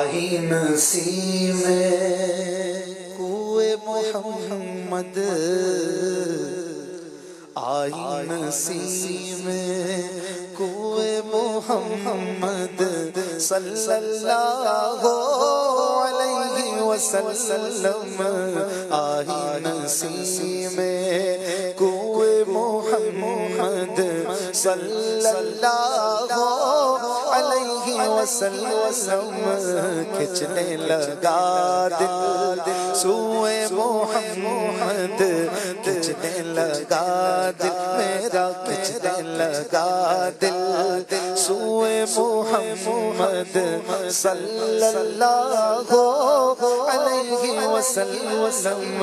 آئی نسیم کوئے محمد، آئی نسیم کوئے محمد صلی اللہ علیہ وسلم، آئی نسیم کوئے محمد صلی اللہ علیہ وسلم، کھچنے لگا دل سوئے محمد، کھچنے لگا دل میرا، کھچنے لگا دل سوئے محمد صلی اللہ علیہ وسلم،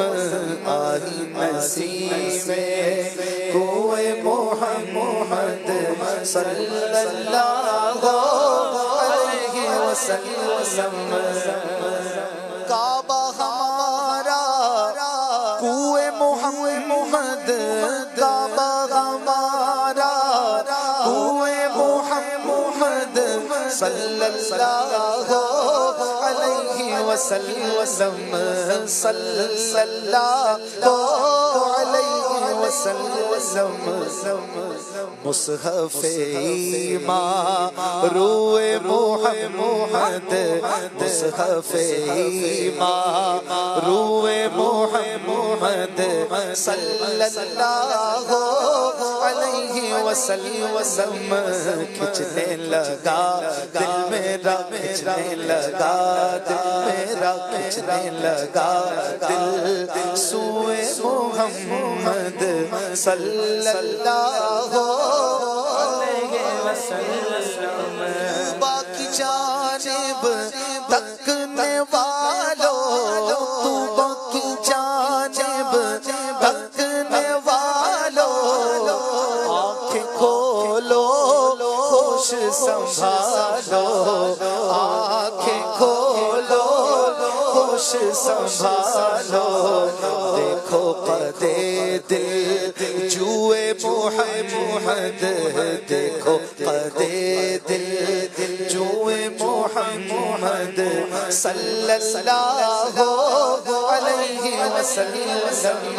آئی نسیم کوئے محمد صلی اللہ علیہ وسلم، کعبہ ہمارا کوئے محمد، کعبہ ہمارا کوئے محمد صلی اللہ علیہ وسلم، صلی اللہ علیہ وسلم، مصحف ایمان روئے محمد، مصحف ایمان روئے محمد صلی اللہ علیہ وسلم، کھچنے لگا دل میرا، کھچنے لگا دل میرا، کھچنے لگا دل سوئے محمد صلی اللہ علیہ وسلم، باقی جانب تکنے والوں، تو باقی جانب تکنے والوں، آنکھیں کھولو ہوش سنبھالو، آنکھیں کھولو ہوش سنبھالو، دیکھو قدے دل جوئے محمد، دیکھو قدے دل جوئے محمد صلی اللہ علیہ وسلم،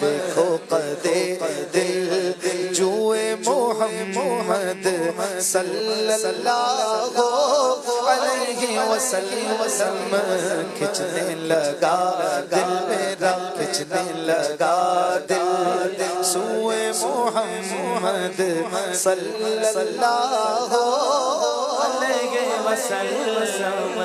دیکھو قدے دل جوئے محمد صلی اللہ علیہ وسلم، کھچنے لگا دل میرا، کھچنے لگا دل سوئے محمد صلی اللہ علیہ وسلم۔